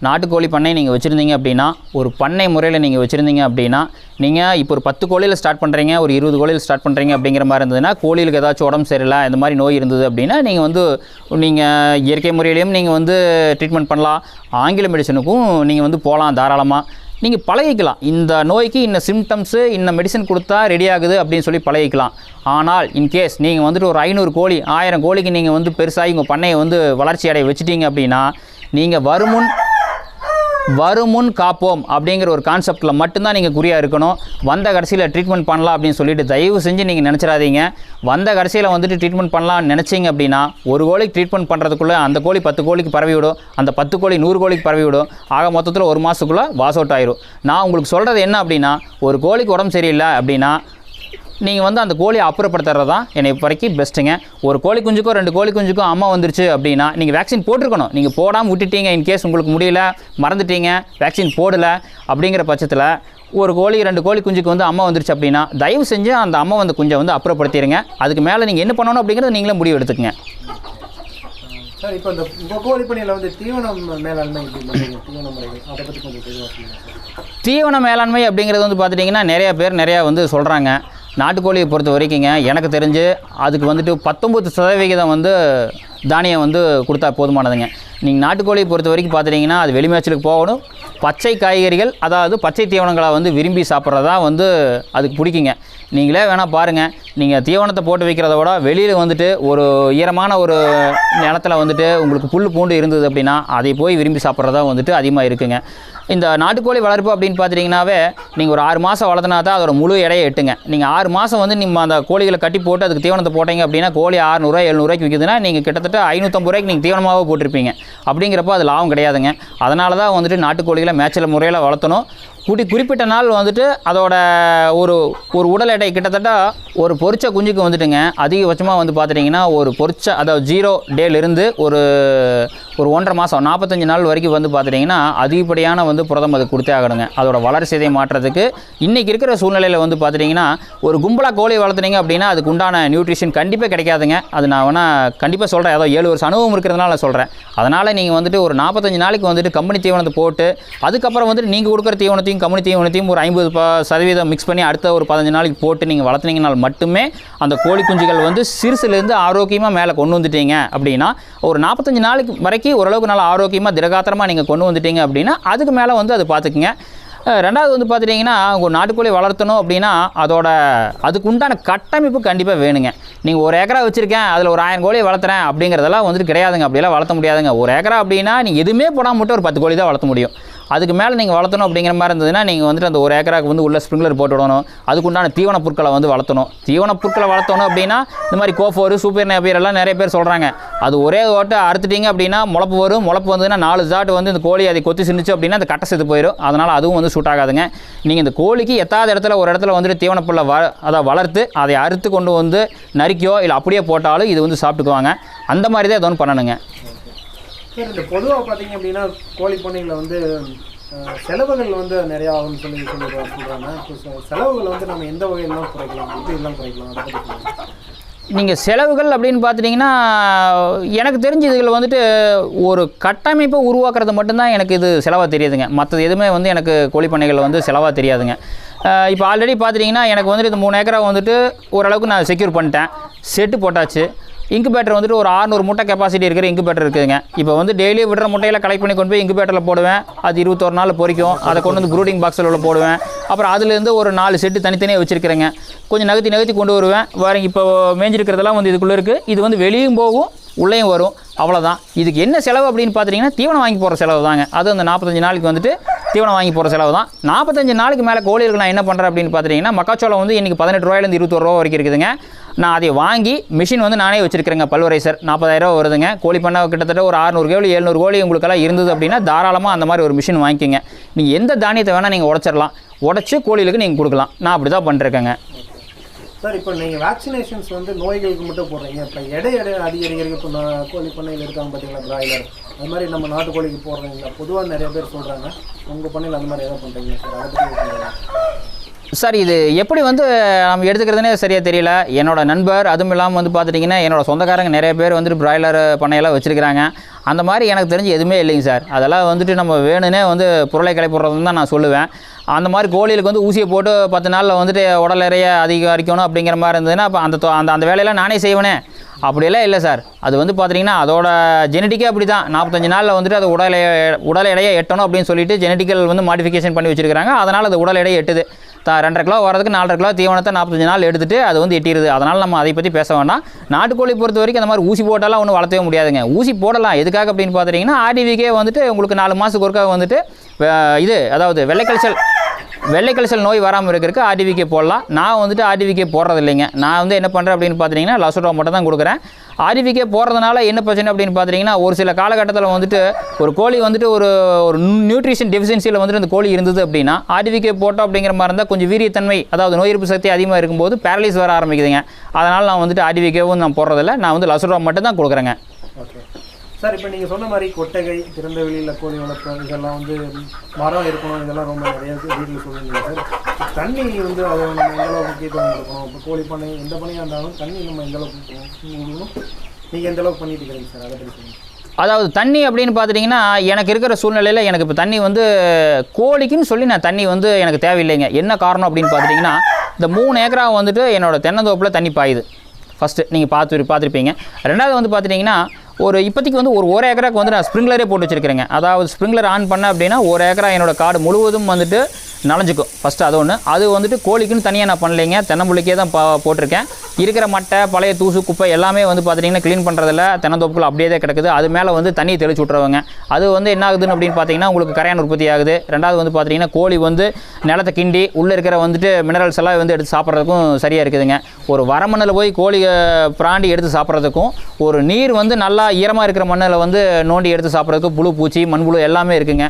S1: நாட்டுக்கோழி பண்ணை நீங்கள் வச்சுருந்தீங்க அப்படின்னா, ஒரு பண்ணை முறையில் நீங்கள் வச்சுருந்தீங்க அப்படின்னா, நீங்கள் இப்போ ஒரு 10 கோழியில் ஸ்டார்ட் பண்ணுறீங்க, ஒரு 20 கோழியில் ஸ்டார்ட் பண்ணுறீங்க அப்படிங்கிற மாதிரி இருந்ததுன்னா, கோழிகளுக்கு ஏதாச்சும் உடம்பு சரியில்லை, இந்த மாதிரி நோய் இருந்தது அப்படின்னா நீங்கள் வந்து இயற்கை முறையிலையும் நீங்கள் வந்து ட்ரீட்மெண்ட் பண்ணலாம். ஆங்கில மெடிசனுக்கும் நீங்கள் வந்து போகலாம் தாராளமாக. நீங்கள் பழகிக்கலாம். இந்த நோய்க்கு இன்ன சிம்டம்ஸு, இன்ன மெடிசன் கொடுத்தா ரெடி ஆகுது அப்படின்னு சொல்லி பழகிக்கலாம். ஆனால் இன்கேஸ் நீங்கள் வந்துட்டு ஒரு 500 கோழி 1000 கோழிக்கு நீங்கள் வந்து பெருசாகி உங்கள் பண்ணையை வந்து வளர்ச்சி அடைய வச்சுட்டீங்க அப்படின்னா, நீங்கள் வருமுன் காப்போம் அப்படிங்கிற ஒரு கான்செப்டில் மட்டும்தான் நீங்கள் குறியாக இருக்கணும். வந்த கடைசியில் ட்ரீட்மெண்ட் பண்ணலாம் அப்படின்னு சொல்லிட்டு தயவு செஞ்சு நீங்கள் நினச்சிடாதீங்க. வந்த கடைசியில் வந்துட்டு ட்ரீட்மெண்ட் பண்ணலாம்னு நினச்சிங்க அப்படின்னா, ஒரு கோழிக்கு ட்ரீட்மெண்ட் பண்ணுறதுக்குள்ளே அந்த கோழி 10 கோழிக்கு பரவி விடும், அந்த 10 கோழி 100 கோழிக்கு பரவி விடும். ஆக மொத்தத்தில் 1 மாதத்துக்குள்ளே வாஸ் அவுட் ஆயிரும். நான் உங்களுக்கு சொல்கிறது என்ன அப்படின்னா, ஒரு கோழிக்கு உடம்பு சரியில்லை அப்படின்னா நீங்கள் வந்து அந்த கோழியை அப்புறப்படுத்துறது தான் என்னை வரைக்கும் பெஸ்ட்டுங்க. ஒரு கோழி குஞ்சுக்கோ 2 கோழி குஞ்சுக்கோ அம்மா வந்துருச்சு அப்படின்னா நீங்கள் வேக்சின் போட்டிருக்கணும். நீங்கள் போடாமல் விட்டுட்டீங்க, இன்கேஸ் உங்களுக்கு முடியல, மறந்துட்டீங்க, வேக்சின் போடலை அப்படிங்கிற பட்சத்தில் ஒரு கோழி 2 கோழி குஞ்சுக்கு வந்து அம்மா வந்துருச்சு அப்படின்னா தயவு செஞ்சு அந்த அம்மா வந்து குஞ்சை வந்து அப்புறப்படுத்திடுங்க. அதுக்கு மேலே நீங்கள் என்ன பண்ணணும் அப்படிங்கிறத நீங்களே முடிவு எடுத்துக்கங்க.
S2: சார் இப்போ இந்த உங்கள் கோழி பண்ணையில் வந்து தீவனம் மேலாண்மை தீவன முறைகள் அதை பற்றி கொஞ்சம் தெளிவாக சொல்லுங்கள்.
S1: தீவன மேலாண்மை அப்படிங்கிறது வந்து பார்த்துட்டிங்கன்னா நிறையா வந்து சொல்கிறாங்க. நாட்டுக்கோழியை பொறுத்த வரைக்குங்க எனக்கு தெரிஞ்சு அதுக்கு வந்துட்டு 19% வந்து தானியம் வந்து கொடுத்தா போதுமானதுங்க. நீங்கள் நாட்டுக்கோழியை பொறுத்த வரைக்கும் பார்த்துட்டிங்கன்னா அது வெளிமேச்சலுக்கு போகணும். பச்சை காய்கறிகள், அதாவது பச்சை தீவனங்களை வந்து விரும்பி சாப்பிட்றதா வந்து அதுக்கு பிடிக்குங்க. நீங்களே வேணால் பாருங்கள், நீங்கள் தீவனத்தை போட்டு வைக்கிறத விட வெளியில் வந்துட்டு ஒரு ஈரமான ஒரு நிலத்துல வந்துட்டு உங்களுக்கு புல் பூண்டு இருந்தது அப்படின்னா அதை போய் விரும்பி சாப்பிட்றதா வந்துட்டு அதிகமாக இருக்குங்க. இந்த நாட்டுக்கோழி வளர்ப்பு அப்படின்னு பார்த்துட்டிங்கனாவே நீங்கள் ஒரு 6 மாதம் வளர்த்தினா தான் அதோட முழு எடையை எட்டுங்க. நீங்கள் 6 மாதம் வந்து நீங்கள் அந்த கோழிகளை கட்டி போட்டு அதுக்கு தீவனத்தை போட்டீங்க அப்படின்னா கோழி 600 700 ரூபாய்க்கு விற்குதுன்னா நீங்கள் கிட்டத்தட்ட 550 ரூபாய்க்கு நீங்கள் தீவனமாகவே போட்டிருப்பீங்க. அப்படிங்கிறப்ப அது லாபம் கிடையாதுங்க. அதனால தான் வந்துட்டு நாட்டுக்கோழிகளை மேய்ச்சல் முறையில் வளர்த்தணும். குறிப்பிட்ட நாள் வந்துட்டு அதோட ஒரு ஒரு உடல் எடை கிட்டத்தட்ட ஒரு பொரிச்ச குஞ்சுக்கு வந்துட்டுங்க அதிகபட்சமாக வந்து பார்த்துட்டிங்கன்னா ஒரு பொரிச்ச அதாவது 0 டேலேருந்து ஒரு 1.5 மாதம் 45 நாள் வரைக்கும் வந்து பார்த்துட்டிங்கன்னா அதிகப்படியான வந்து புரதம் அது கொடுத்தே ஆகணுங்க. அதோட வளர்ச்சியை மாற்றுறதுக்கு இன்றைக்கி இருக்கிற சூழ்நிலையில் வந்து பார்த்துட்டிங்கன்னா ஒரு கும்பலாக கோழி வளர்த்துனீங்க அப்படின்னா அதுக்கு உண்டான நியூட்ரிஷன் கண்டிப்பாக கிடைக்காதுங்க. அது நான் வேணால் கண்டிப்பாக சொல்கிறேன். ஏதோ 7 வருஷம் அனுபவம் இருக்கிறதுனால நான் சொல்கிறேன். அதனால் நீங்கள் வந்துட்டு ஒரு 45 நாளைக்கு வந்துட்டு கம்பெனி தீவனத்தை போட்டு அதுக்கப்புறம் வந்துட்டு நீங்கள் கொடுக்குற தீவனத்தையும் கம்பெனி தீவனத்தையும் ஒரு 50% மிக்ஸ் பண்ணி அடுத்த ஒரு 15 நாளைக்கு போட்டு நீங்கள் வளர்த்துனீங்கனால் மட்டுமே அந்த கோழி குஞ்சுகள் வந்து சிறுசுலேருந்து ஆரோக்கியமாக மேலே கொண்டு வந்துட்டீங்க அப்படின்னா ஒரு 45 நாளைக்கு வரைக்கும் ஓரளவுக்கு நல்லா ஆரோக்கியமாக திடகாத்திரமாக நீங்கள் கொண்டு வந்துட்டீங்க அப்படின்னா அதுக்கு மேலே வந்து அது பார்த்துக்குங்க. ரெண்டாவது வந்து பார்த்துட்டிங்கன்னா ஒரு நாட்டுக்கோழி வளர்த்தணும் அப்படின்னா அதுக்கு உண்டான கட்டமைப்பு கண்டிப்பாக வேணுங்க. நீங்கள் ஒரு ஏக்கரா வச்சுருக்கேன் அதில் ஒரு 1000 கோழி வளர்த்துறேன் அப்படிங்கிறதெல்லாம் வந்துட்டு கிடையாதுங்க. அப்படியெல்லாம் வளர்த்த முடியாதுங்க. ஒரு ஏக்கரா அப்படின்னா நீங்கள் எதுவுமே போடாமல் மட்டும் ஒரு 10 கோழி தான் வளர்த்த முடியும். அதுக்கு மேலே நீங்கள் வளர்த்தணும் அப்படிங்கிற மாதிரி இருந்ததுன்னா நீங்கள் வந்துட்டு அந்த ஒரு ஏக்கராக்கு வந்து உள்ள ஸ்ப்ரிங்க்லர் போட்டு விடணும். அதுக்குண்டான தீவன பொருட்களை வந்து வளர்த்தணும். தீவன பொருட்களை வளர்த்தணும் அப்படின்னா இந்த மாதிரி கோஃபோரு சூப்பர் நேப்பியர் எல்லாம் நிறைய பேர் சொல்கிறாங்க. அது ஒரே ஓட்டு அறுத்துட்டிங்க அப்படின்னா முளப்பு வரும். முளப்பு வந்ததுன்னா 4 ஜாட்டு வந்து இந்த கோழி அதை கொத்தி சின்னிச்சு அப்படின்னா அந்த கட்டை செத்து போயிடும். அதனால் அதுவும் வந்து சூட் ஆகாதுங்க. நீங்கள் இந்த கோழிக்கு எத்தாத இடத்துல ஒரு இடத்துல வந்துட்டு தீவன பொருளை அதை வளர்த்து அதை அறுத்து கொண்டு வந்து நறுக்கியோ இல்லை அப்படியே போட்டாலும் இது வந்து சாப்பிட்டுக்குவாங்க. அந்த மாதிரி தான் எதுவும் பண்ணணுங்க.
S2: சார் இந்த பொதுவாக பார்த்தீங்க அப்படின்னா கோழி பண்ணையில் வந்து செலவுகள் வந்து நிறையா ஆகும்னு சொல்கிறாங்க. செலவுகள் வந்து நம்ம எந்த வகையெல்லாம் குறைக்கலாம், இப்படிலாம் குறைக்கலாம், அதை பற்றி
S1: நீங்கள் செலவுகள் அப்படின்னு பார்த்துட்டிங்கன்னா எனக்கு தெரிஞ்ச இதில் வந்துட்டு ஒரு கட்டமைப்பை உருவாக்குறது மட்டும்தான் எனக்கு இது செலவாக தெரியுதுங்க. மற்றது எதுவுமே வந்து எனக்கு கோழி பண்ணைகளில் வந்து செலவாக தெரியாதுங்க. இப்போ ஆல்ரெடி பார்த்துட்டிங்கன்னா எனக்கு வந்துட்டு இந்த 3 ஏக்கரா வந்துட்டு ஓரளவுக்கு நான் செக்யூர் பண்ணிட்டேன். செட்டு போட்டாச்சு. இன்குபேட்டர் வந்துட்டு ஒரு 600 முட்டை கெப்பாசிட்டி இருக்கிற இன்குபேட்டர் இருக்குதுங்க. இப்போ வந்து டெய்லி விடுற முட்டையில் கலெக்ட் பண்ணி கொண்டு போய் இன்குபேட்டரில் போடுவேன். அது 21 நாள் பொரிக்கும். அதை கொண்டு வந்து ப்ரூடிங் பாக்ஸில் உள்ள போடுவேன். அப்புறம் அதுலேருந்து ஒரு 4 செட்டு தனித்தனியாக வச்சுருக்கிறேங்க. கொஞ்சம் நகர்த்தி கொண்டு வருவேன். வேறு இப்போ மேய்ஞ்சிருக்கிறதெல்லாம் வந்து இதுக்குள்ளே இருக்குது. இது வந்து வெளியும் போகும் உள்ளேயும் வரும். அவ்வளோதான். இதுக்கு என்ன செலவு அப்படின்னு பார்த்துட்டிங்கன்னா தீவனம் வாங்கி போகிற செலவு தாங்க. அது அந்த 45 நாளைக்கு வந்துட்டு தீவனம் வாங்கி போகிற செலவு தான். 45 நாளைக்கு மேலே கோழிகளுக்கு நான் என்ன பண்ணுறேன் அப்படின்னு பார்த்துட்டிங்கன்னா மக்காச்சோளம் வந்து இன்றைக்கி 18 ரூபாயிலேருந்து 21 ரூபா வரைக்கும் இருக்குதுங்க. நான் அதை வாங்கி மிஷின் வந்து நானே வச்சுருக்கிறேங்க. பல்வரைசர் 40,000 ரூபா வருதுங்க. கோழி பண்ண கிட்டத்தட்ட ஒரு 600 கோழி 700 கோழி உங்களுக்கெல்லாம் இருந்தது அப்படின்னா தாராளமாக அந்த மாதிரி ஒரு மிஷின் வாங்கிக்கோங்க. நீங்கள் எந்த தானியத்தை வேணால் நீங்கள் உடச்சிடலாம். உடச்சி கோழிகளுக்கு நீங்கள் கொடுக்கலாம். நான் அப்படி தான் பண்ணிருக்கேங்க.
S2: சார் இப்போ நீங்கள் வேக்சினேஷன்ஸ் வந்து நோய்களுக்கு மட்டும் போடுறீங்க. இப்போ எடை அதிகரிக்கிறதுக்கு இப்போ நான் கோழி பண்ணையில் இருக்காங்க பார்த்தீங்களா பிராய்லர், அது மாதிரி நம்ம நாட்டுக்கோழிக்கு போடுறீங்களா? பொதுவாக நிறைய பேர் சொல்கிறாங்க. உங்கள் பண்ணையில் அந்த மாதிரி எதாவது பண்ணுறீங்க சார்? அதை பற்றி
S1: சார் இது எப்படி வந்து நம்ம எடுத்துக்கிறதுனே சரியாக தெரியல. என்னோடய நண்பர் அதுவும் இல்லாமல் வந்து பார்த்துட்டிங்கன்னா என்னோடய சொந்தக்காரங்க நிறைய பேர் வந்துட்டு பிராய்லர் பண்ணையெல்லாம் வச்சுருக்கிறாங்க. அந்த மாதிரி எனக்கு தெரிஞ்சு எதுவுமே இல்லைங்க சார். அதெல்லாம் வந்துட்டு நம்ம வேணுன்னே வந்து பொருளை கிளப்பிடுறதுன்னு தான் நான் சொல்லுவேன். அந்த மாதிரி கோழிகளுக்கு வந்து ஊசியை போட்டு 10 நாளில் வந்துட்டு உடல் எடைய அதிகரிக்கணும் அப்படிங்கிற மாதிரி இருந்ததுன்னா அப்போ அந்த வேலையெல்லாம் நானே செய்வேனே. அப்படியெல்லாம் இல்லை சார். அது வந்து பார்த்திங்கன்னா அதோட ஜெனட்டிக்கே அப்படி தான். 45 நாளில் வந்துட்டு அது உடல் எடையை எட்டணும் அப்படின்னு சொல்லிட்டு ஜெனட்டிக்கல் வந்து மாடிஃபிகேஷன் பண்ணி வச்சுருக்காங்க. அதனால் அது உடல் எடையை எட்டுது. 2.5 கிலோ வரதுக்கு 4.5 கிலோ தீவனத்தை 45 நாள் எடுத்துகிட்டு அது வந்து எட்டிடுது. அதனால் நம்ம அதை பற்றி பேச வேண்டாம். நாட்டுக்கோழி பொறுத்த வரைக்கும் அந்த மாதிரி ஊசி போட்டாலாம் ஒன்றும் வளர்த்தவே முடியாதுங்க. ஊசி போடலாம். எதுக்காக அப்படின்னு பார்த்துட்டிங்கன்னா ஆர்டிவிக்கே வந்துட்டு உங்களுக்கு 4 மாதத்துக்கு ஒருக்காக வந்துட்டு அதாவது வெள்ளைக்கழிச்சல் நோய் வராமல் இருக்கிறதுக்கு ஆர்டிவிக்கே போடலாம். நான் வந்துட்டு ஆர்டிவிக்கே போடுறது இல்லைங்க. நான் வந்து என்ன பண்ணுறேன் அப்படின்னு பார்த்துட்டிங்கன்னா லசோட்டா மட்டும் தான் கொடுக்குறேன். ஆர்டிவிக்கே போடுறதுனால என்ன பிரச்சனை அப்படின்னு பார்த்துட்டிங்கன்னா ஒரு சில காலகட்டத்தில் வந்துட்டு ஒரு கோழி வந்துட்டு ஒரு நியூட்ரிஷன் டெஃபிஷியன்சியில் வந்துட்டு அந்த கோழி இருந்தது அப்படின்னா ஆர்டிவிக்கே போட்டோம் அப்படிங்கிற மாதிரி இருந்தால் கொஞ்சம் வீரியத்தன்மை அதாவது நோய் எதிர்ப்பு சக்தி அதிகமாக இருக்கும்போது பேரலைஸ் வர ஆரம்பிக்குதுங்க. அதனால் நான் வந்துட்டு ஆர்டிவிக்கேவும் நான் போடுறதில்ல. நான் வந்து லசோட்டா மட்டும் தான் கொடுக்குறேங்க.
S2: Okay sir. இப்போ நீங்கள் சொன்ன மாதிரி கொட்டகை, திறந்த வெளியில் கோழி வளர்ப்பு, இதெல்லாம் வந்து மரம் இருக்கணும், இதெல்லாம் ரொம்ப நிறைய வீட்டில் சொல்லுவீங்க சார். தண்ணி வந்து அதை நம்ம எந்தளவுக்கு முக்கியத்துவம் கொடுக்கணும்? இப்போ கோழி பண்ணை எந்த பண்ணையாக இருந்தாலும் தண்ணி நம்ம எந்தளவுக்கு கொடுக்கணும்? நீங்கள் எந்தளவுக்கு பண்ணிட்டு இருக்கிறீங்க சார்? அதை பற்றி சொல்லுங்கள்.
S1: அதாவது தண்ணி அப்படின்னு பார்த்துட்டிங்கன்னா எனக்கு இருக்கிற சூழ்நிலையில் எனக்கு இப்போ தண்ணி வந்து கோழிக்குன்னு சொல்லி நான் தண்ணி வந்து எனக்கு தேவையில்லைங்க. என்ன காரணம் அப்படின்னு பார்த்துட்டிங்கன்னா இந்த 3 ஏக்கரா வந்துட்டு என்னோடய தென்னந்தோப்பில் தண்ணி பாயுது. ஃபஸ்ட்டு நீங்கள் பார்த்துருப்பீங்க. ரெண்டாவது வந்து பார்த்துட்டிங்கன்னா இப்போதைக்கு வந்து ஒரு ஏக்கராக்கு வந்து நான் ஸ்ப்ரிங்க்லரே போட்டு வச்சுருக்கிறேங்க. அதாவது ஸ்ப்ரிங்க்லர் ஆன் பண்ண அப்படின்னா 1 ஏக்கரா என்னோடய காடு முழுவதும் வந்துட்டு நனைஞ்சிக்கும். ஃபஸ்ட்டு அது ஒன்று. அது வந்துட்டு கோழிக்குன்னு தனியாக நான் பண்ணலைங்க. தென்னம்புள்ளிக்கே தான் போட்டிருக்கேன். இருக்கிற மட்டை பழைய தூசு குப்பை எல்லாமே வந்து பார்த்திங்கன்னா க்ளீன் பண்ணுறதில்ல. தென்னந்தோப்புகள் அப்படியே தான் கிடக்குது. அது மேலே வந்து தண்ணி தெளிச்சு விட்ருவாங்க. அது வந்து என்ன ஆகுதுன்னு அப்படின்னு பார்த்தீங்கன்னா உங்களுக்கு கரையான் உற்பத்தி ஆகுது. ரெண்டாவது வந்து பார்த்திங்கன்னா கோழி வந்து நிலத்தை கிண்டி உள்ளே இருக்கிற வந்துட்டு மினரல்ஸ் எல்லாம் வந்து எடுத்து சாப்பிட்றதுக்கும் சரியாக இருக்குதுங்க. ஒரு வரமண்ணில் போய் கோழி பிராண்டி எடுத்து சாப்பிட்றதுக்கும் ஒரு நீர் வந்து நல்லா ஈரமாக இருக்கிற மண்ணில் வந்து நோண்டி எடுத்து சாப்பிட்றதுக்கும் புழு பூச்சி மண்புழு எல்லாமே இருக்குங்க.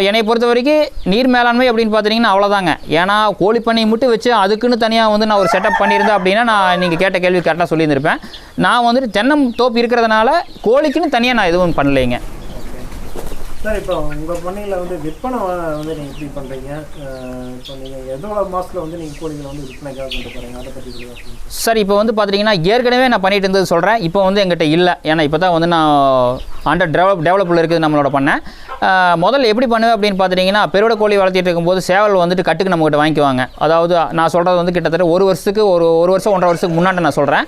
S1: என்னை பொறுத்த வரைக்கும் நீர் மேலாண்மை அப்படின்னு பார்த்தீங்கன்னா அவ்வளோதாங்க. ஏன்னா கோழி பண்ணை மட்டும் வச்சு அதுக்குன்னு தனியாக வந்து நான் ஒரு செட்டப் பண்ணியிருந்தேன் அப்படின்னா நான் நீங்கள் கேட்ட கேள்வி கரெக்டாக சொல்லியிருந்திருப்பேன். நான் வந்துட்டு தென்னம் தோப்பு இருக்கிறதுனால கோழிக்குன்னு தனியாக நான் எதுவும் பண்ணலைங்க.
S2: சார் இப்போ உங்கள் பண்ணையில் வந்து விற்பனை வந்து நீங்கள் எப்படி பண்ணுறீங்க? இப்போ நீங்கள் எவ்வளோ மாதத்தில் வந்து நீங்கள் கோழிகளை வந்து விற்பனைக்காக கொண்டு போகிறீங்க, அதை பற்றி சொல்லுங்கள்.
S1: சார் இப்போ வந்து பார்த்தீங்கன்னா ஏற்கனவே நான் பண்ணிட்டு இருந்தது சொல்கிறேன். இப்போ வந்து எங்கிட்ட இல்லை. ஏன்னா இப்போ தான் வந்து நான் அண்டர் டெவலப்பில் இருக்குது நம்மளோட பண்ணை. முதல்ல எப்படி பண்ணுவேன் அப்படின்னு பார்த்துட்டிங்கன்னா, பெருவிட கோழி வளர்த்திட்டு இருக்கும்போது சேவல் வந்துட்டு கட்டுக்கு நம்மகிட்ட வாங்கிக்குவாங்க. அதாவது நான் சொல்கிறது வந்து கிட்டத்தட்ட ஒரு வருஷத்துக்கு ஒரு வருஷம் 1.5 வருஷத்துக்கு முன்னாடி நான் சொல்கிறேன்.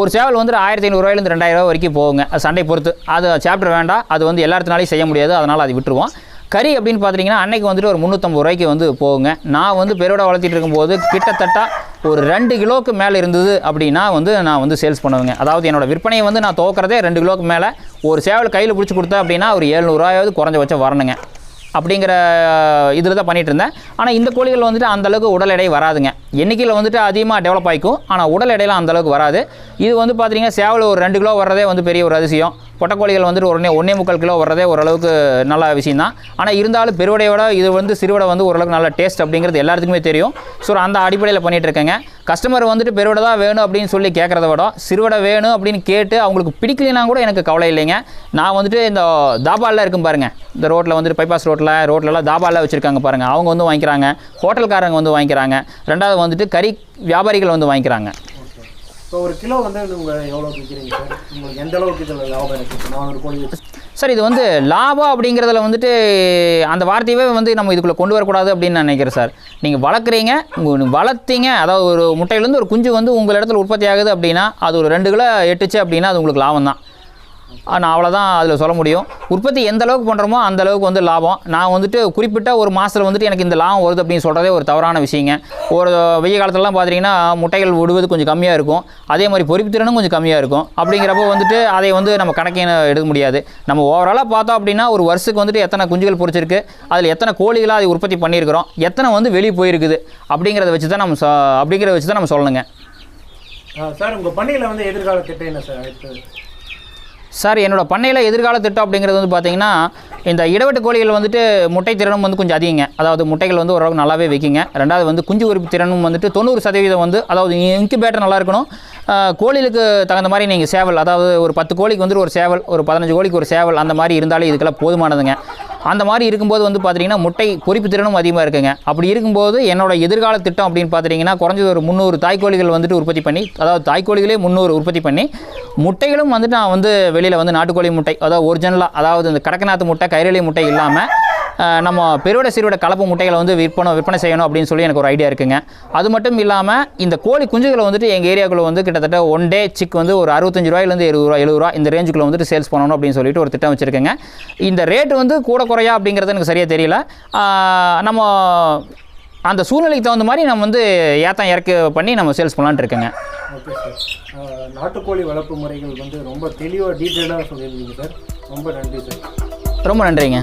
S1: ஒரு சேவல் வந்து 1500 ரூபாயிலேருந்து 2000 ரூபா வரைக்கும் போகுங்க. அது சண்டை பொறுத்து. அது சாப்டர் வேண்டாம், அது வந்து எல்லாத்தினாலையும் செய்ய முடியாது, அதனால் அது விட்டுருவோம். கறி அப்படின்னு பார்த்தீங்கன்னா அன்றைக்கி வந்துட்டு ஒரு 350 ரூபாய்க்கு வந்து போகுங்க. நான் வந்து பெருவிட வளர்த்திட்டு இருக்கும்போது கிட்டத்தட்ட ஒரு 2 கிலோவுக்கு மேலே இருந்தது அப்படின்னா வந்து நான் வந்து சேல்ஸ் பண்ணுவேங்க. அதாவது என்னோடய விற்பனையை வந்து நான் துவக்கிறதே 2 கிலோவுக்கு மேலே. ஒரு சேவல் கையில் பிடிச்சி கொடுத்தேன் அப்படின்னா ஒரு 700 ரூபாயாவது குறைஞ்சபட்சம் வரணுங்க. அப்படிங்கிற இதில் தான் பண்ணிகிட்டு இருந்தேன். ஆனால் இந்த கோழிகள் வந்துட்டு அந்தளவுக்கு உடல் எடை வராதுங்க. எண்ணிக்கையில் வந்துட்டு அதிகமாக டெவலப் ஆகிக்கும், ஆனால் உடல் எடையில் அந்தளவுக்கு வராது. இது வந்து பார்த்திங்கன்னா சேவல் ஒரு 2 கிலோ வர்றதே வந்து பெரிய ஒரு அதிசயம். பொட்டைக்கோழிகள் வந்துட்டு 1.25 கிலோ வர்றதே ஓரளவுக்கு நல்ல விஷயம் தான். ஆனால் இருந்தாலும் பெருவடையோட இது வந்து சிறுவடை வந்து ஓரளவுக்கு நல்ல டேஸ்ட் அப்படிங்கிறது எல்லாத்துக்குமே தெரியும். ஸோ அந்த அடிப்படையில் பண்ணிகிட்டு இருக்கேங்க. கஸ்டமர் வந்துட்டு பெருவடை தான் வேணும் அப்படின்னு சொல்லி கேட்குறத விட சிறுவடை வேணும் அப்படின்னு கேட்டு அவங்களுக்கு பிடிக்கலைன்னா கூட எனக்கு கவலை இல்லைங்க. நான் வந்துட்டு இந்த தாபாலில் இருக்கும் பாருங்கள், இந்த ரோட்டில் வந்துட்டு பைபாஸ் ரோட்லலாம் தாபாலில் வச்சுருக்காங்க பாருங்கள், அவங்க வந்து வாங்கிக்கிறாங்க. ஹோட்டல்காரங்க வந்து வாங்கிக்கிறாங்க. ரெண்டாவது வந்துட்டு கறி வியாபாரிகள் வந்து வாங்கிக்கிறாங்க.
S2: இப்போ ஒரு கிலோ வந்து நீங்கள் எவ்வளோ விற்கிறீங்க சார்? உங்களுக்கு எந்த அளவுக்கு இதில் லாபம் இருக்குது? நான் ஒரு கோழி
S1: சார் இது வந்து லாபம் அப்படிங்கிறதுல வந்துட்டு அந்த வார்த்தையவே வந்து நம்ம இதுக்குள்ளே கொண்டு வரக்கூடாது அப்படின்னு நான் நினைக்கிறேன் சார். நீங்கள் வளர்க்குறீங்க, வளர்த்தீங்க, அதாவது ஒரு முட்டையிலேருந்து ஒரு குஞ்சு வந்து உங்கள் இடத்துல உற்பத்தி ஆகுது அப்படின்னா அது ஒரு 2 கிலோ எட்டுச்சு அப்படின்னா அது உங்களுக்கு லாபம் தான். நான் அவ்வளோதான் அதில் சொல்ல முடியும். உற்பத்தி எந்த அளவுக்கு பண்ணுறோமோ அந்த அளவுக்கு வந்து லாபம். நான் வந்துட்டு குறிப்பிட்ட ஒரு மாதத்தில் வந்துட்டு எனக்கு இந்த லாபம் வருது அப்படின்னு சொல்கிறதே ஒரு தவறான விஷயங்க. ஒரு வெய்ய காலத்துலலாம் பார்த்தீங்கன்னா முட்டைகள் விடுவது கொஞ்சம் கம்மியாக இருக்கும், அதே மாதிரி பொறிப்பு திறனும் கொஞ்சம் கம்மியாக இருக்கும். அப்படிங்கிறப்போ வந்துட்டு அதை வந்து நம்ம கணக்கே எடுக்க முடியாது. நம்ம ஓவராலாக பார்த்தோம் அப்படின்னா ஒரு வருஷத்துக்கு வந்துட்டு எத்தனை குஞ்சுகள் பொறிச்சிருக்கு, அதில் எத்தனை கோழிகளாக அதை உற்பத்தி பண்ணியிருக்கிறோம், எத்தனை வந்து வெளியே போயிருக்குது அப்படிங்கிறத வச்சு தான் நம்ம சொல்லணுங்க.
S2: சார் உங்கள் பண்ணையில் வந்து எதிர்கால திட்டம் என்ன சார்?
S1: சார் என்னோடய பண்ணையில் எதிர்கால திட்டம் அப்படிங்கிறது வந்து பார்த்திங்கன்னா, இந்த இடவெட்டு கோழிகள் வந்துட்டு முட்டை திறனும் வந்து கொஞ்சம் அதிகங்க. அதாவது முட்டைகள் வந்து ஓரளவுக்கு நல்லாவே வைக்கிங்க. ரெண்டாவது வந்து குஞ்சு உரிப்பு திறனும் வந்துட்டு 90% வந்து, அதாவது இன்குபேட்டர் நல்லா இருக்கணும். கோழிகளுக்கு தகுந்த மாதிரி நீங்கள் சேவல், அதாவது ஒரு 10 கோழிக்கு வந்துட்டு ஒரு சேவல், ஒரு 15 கோழிக்கு ஒரு சேவல், அந்த மாதிரி இருந்தாலே இதுக்கெல்லாம் போதுமானதுங்க. அந்த மாதிரி இருக்கும்போது வந்து பார்த்திங்கன்னா முட்டை பொறிப்பு திறனும் அதிகமாக இருக்குங்க. அப்படி இருக்கும்போது என்னோடய எதிர்கால திட்டம் அப்படின்னு பார்த்திங்கன்னா குறைஞ்சது ஒரு 300 தாய்க்கோழிகள் வந்துட்டு உற்பத்தி பண்ணி, அதாவது தாய்க்கோழிகளே 300 உற்பத்தி பண்ணி முட்டைகளும் வந்துட்டு நான் வந்து வெளியில் வந்து நாட்டுக்கோழி முட்டை, அதாவது ஒரிஜினலாக, அதாவது இந்த கடக்கநாத்து முட்டை கைரளி முட்டை இல்லாமல் நம்ம பெருவிட சிறுவிட கலப்பு முட்டைகளை வந்து விற்பனை செய்யணும் அப்படின்னு சொல்லி எனக்கு ஒரு ஐடியா இருக்குங்க. அது மட்டும் இல்லாமல் இந்த கோழி குஞ்சுகளை வந்துட்டு எங்கள் ஏரியாக்குள்ளே வந்து கிட்டத்தட்ட 1 டே சிக் வந்து ஒரு 65 ரூபாயிலேருந்து 70 ரூபா இந்த ரேஞ்சுக்குள்ளே வந்துட்டு சேல்ஸ் பண்ணணும் அப்படின்னு சொல்லிட்டு ஒரு திட்டம் வச்சுருக்கேங்க. இந்த ரேட்டு வந்து கூட குறையா அப்படிங்கிறது எனக்கு சரியாக தெரியல. நம்ம அந்த சூழ்நிலைக்கு தகுந்த மாதிரி நம்ம வந்து ஏற்றம் இறக்கு பண்ணி நம்ம சேல்ஸ் பண்ணலான்ட்டு இருக்கேங்க.
S2: ஓகே சார், நாட்டுக்கோழி வளர்ப்பு முறைகள் வந்து ரொம்ப தெளிவாக டீட்டெயிலாக சொல்லியிருந்தீங்க சார். ரொம்ப நன்றி சார்.
S1: ரொம்ப நன்றிங்க.